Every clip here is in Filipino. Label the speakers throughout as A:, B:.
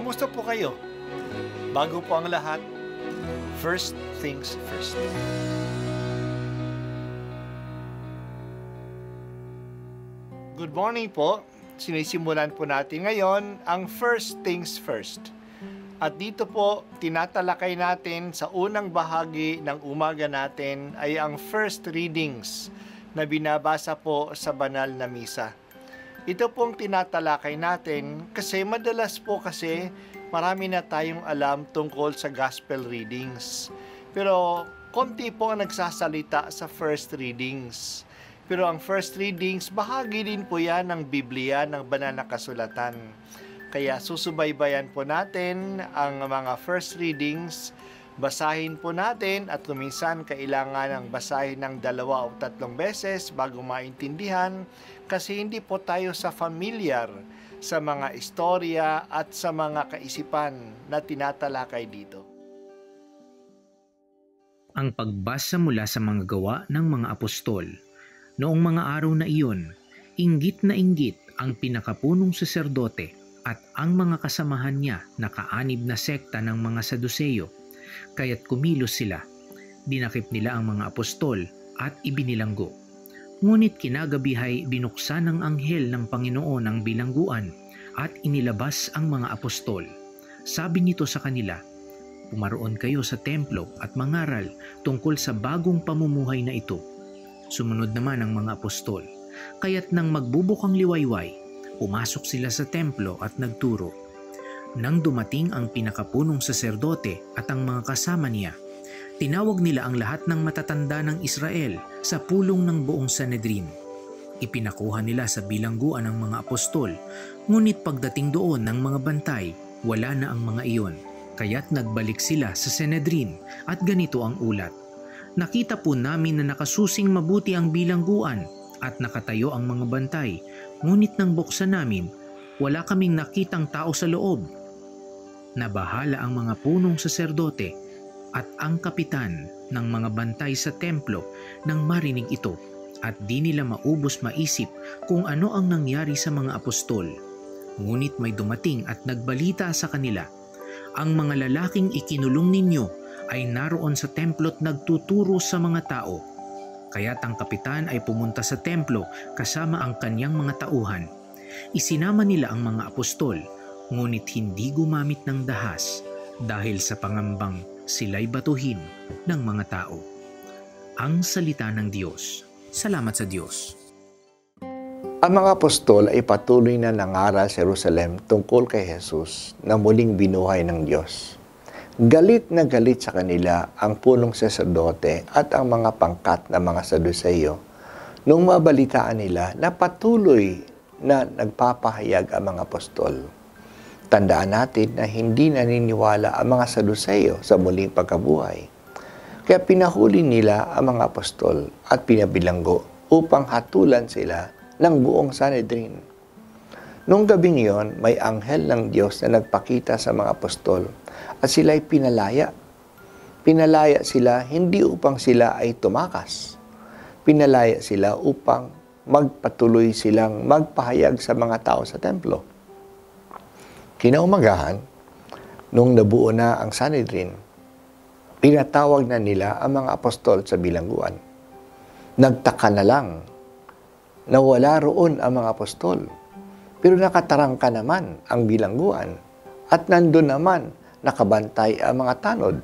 A: Kumusta po kayo? Bago po ang lahat, first things first. Good morning po. Sinisimulan po natin ngayon ang first things first. At dito po, tinatalakay natin sa unang bahagi ng umaga natin ay ang first readings na binabasa po sa banal na misa. Ito pong tinatalakay natin kasi madalas po kasi marami na tayong alam tungkol sa gospel readings. Pero konti po ang nagsasalita sa first readings. Pero ang first readings, bahagi din po yan ng Biblia, ng banal na kasulatan. Kaya susubaybayan po natin ang mga first readings, basahin po natin at kuminsan kailangan ng basahin ng 2 o 3 beses bago maintindihan kasi hindi po tayo familiar sa mga istorya at sa mga kaisipan na tinatalakay dito.
B: Ang pagbasa mula sa mga gawa ng mga apostol. Noong mga araw na iyon, inggit na inggit ang pinakapunong saserdote at ang mga kasamahan niya na kaanib na sekta ng mga Saduseyo, kaya't kumilos sila. Dinakip nila ang mga apostol at ibinilanggo. Ngunit kinagabihay binuksan ng anghel ng Panginoon ang bilangguan at inilabas ang mga apostol. Sabi nito sa kanila, "Pumaroon kayo sa templo at mangaral tungkol sa bagong pamumuhay na ito." Sumunod naman ang mga apostol. Kaya't nang magbubukang liwayway, pumasok sila sa templo at nagturo. Nang dumating ang pinakapunong saserdote at ang mga kasama niya, tinawag nila ang lahat ng matatanda ng Israel sa pulong ng buong Sanedrin. Ipinakuha nila sa bilangguan ang mga apostol, ngunit pagdating doon ng mga bantay, wala na ang mga iyon. Kaya't nagbalik sila sa Sanedrin at ganito ang ulat. Nakita po namin na nakasusing mabuti ang bilangguan at nakatayo ang mga bantay, ngunit nang buksan namin, wala kaming nakitang tao sa loob. Nabahala ang mga punong saserdote at ang kapitan ng mga bantay sa templo nang marinig ito at di nila maubos maisip kung ano ang nangyari sa mga apostol. Ngunit may dumating at nagbalita sa kanila, "Ang mga lalaking ikinulong ninyo ay naroon sa templo't nagtuturo sa mga tao." Kaya't ang kapitan ay pumunta sa templo kasama ang kanyang mga tauhan. Isinama nila ang mga apostol, ngunit hindi gumamit ng dahas dahil sa pangambang sila'y batuhin ng mga tao. Ang salita ng Diyos. Salamat sa Diyos.
C: Ang mga apostol ay patuloy na nangaral sa Jerusalem tungkol kay Jesus na muling binuhay ng Diyos. Galit na galit sa kanila ang punong saserdote at ang mga pangkat na mga Saduseyo nung mabalitaan nila na patuloy na nagpapahayag ang mga apostol. Tandaan natin na hindi naniniwala ang mga Saduseyo sa muling pagkabuhay. Kaya pinahuli nila ang mga apostol at pinabilanggo upang hatulan sila ng buong Sanedrin. Noong gabing iyon, may anghel ng Diyos na nagpakita sa mga apostol at sila'y pinalaya. Pinalaya sila hindi upang sila ay tumakas. Pinalaya sila upang magpatuloy silang magpahayag sa mga tao sa templo. Kinaumagahan, nung nabuo na ang Sanedrin, pinatawag na nila ang mga apostol sa bilangguan. Nagtaka na lang na wala roon ang mga apostol. Pero nakatarangka naman ang bilangguan at nandun naman nakabantay ang mga tanod.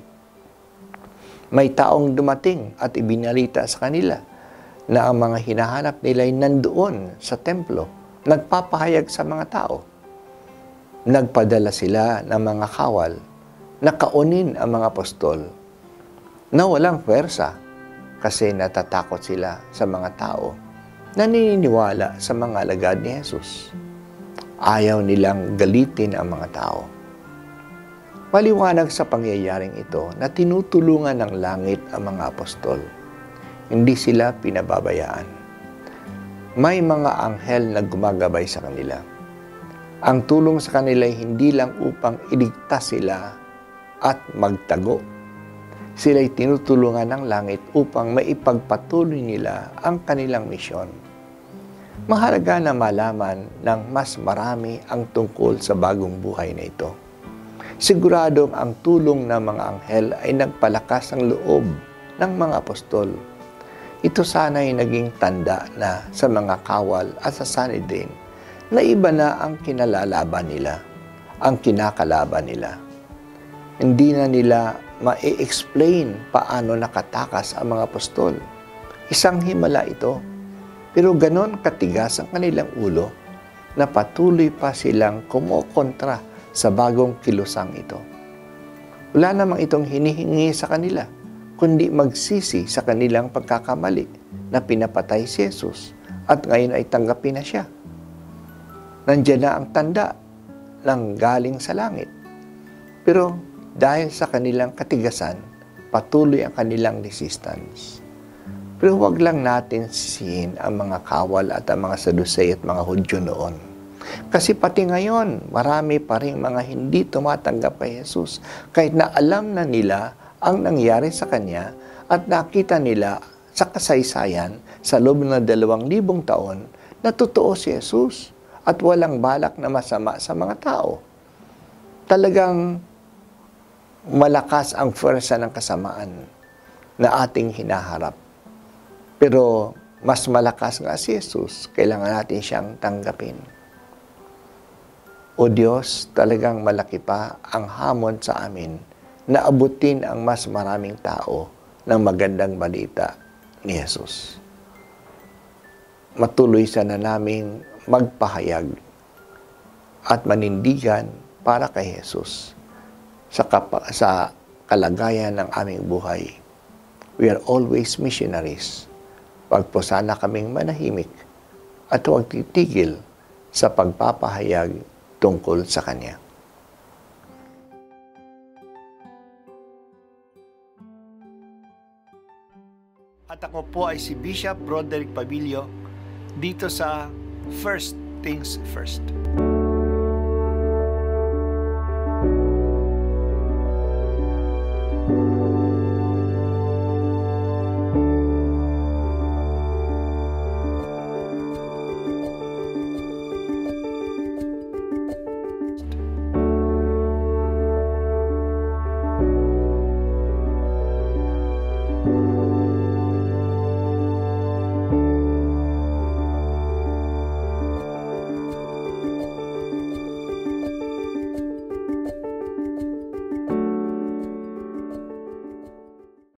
C: May taong dumating at ibinalita sa kanila na ang mga hinahanap nila ay nandoon sa templo, nagpapahayag sa mga tao. Nagpadala sila ng mga kawal na kaunin ang mga apostol na walang pwersa kasi natatakot sila sa mga tao na naniniwala sa mga alagad ni Jesus. Ayaw nilang galitin ang mga tao. Maliwanag sa pangyayaring ito na tinutulungan ng langit ang mga apostol. Hindi sila pinababayaan. May mga anghel na gumagabay sa kanila. Ang tulong sa kanila ay hindi lang upang iligtas sila at magtago. Sila'y tinutulungan ng langit upang maipagpatuloy nila ang kanilang misyon. Mahalaga na malaman ng mas marami ang tungkol sa bagong buhay na ito. Siguradong ang tulong ng mga anghel ay nagpalakas ng loob ng mga apostol. Ito sana ay naging tanda na sa mga kawal at sa Sanhedrin na iba na ang kinalalaban nila, ang kinakalaban nila. Hindi na nila ma-explain paano nakatakas ang mga apostol. Isang himala ito, pero ganon katigas ang kanilang ulo na patuloy pa silang kumokontra sa bagong kilusang ito. Wala namang itong hinihingi sa kanila, kundi magsisi sa kanilang pagkakamali na pinapatay si Jesus at ngayon ay tanggapin na siya. Nandiyan na ang tanda ng galing sa langit. Pero dahil sa kanilang katigasan, patuloy ang kanilang resistance. Pero huwag lang natin sisihin ang mga kawal at ang mga Sadusay at mga Hudyo noon. Kasi pati ngayon, marami pa rin mga hindi tumatanggap kay Jesus kahit na alam na nila ang nangyari sa Kanya at nakita nila sa kasaysayan sa loob ng 2,000 taon na totoo si Jesus at walang balak na masama sa mga tao. Talagang malakas ang pwersa ng kasamaan na ating hinaharap. Pero mas malakas nga si Jesus, kailangan natin siyang tanggapin. O Diyos, talagang malaki pa ang hamon sa amin na abutin ang mas maraming tao ng magandang balita ni Jesus. Matuloy sana naming magpahayag at manindigan para kay Jesus sa kalagayan ng aming buhay. We are always missionaries. Wag po sana kaming manahimik at huwag titigil sa pagpapahayag tungkol sa Kanya.
A: At ako po ay si Bishop Broderick Pabilio dito sa First Things First.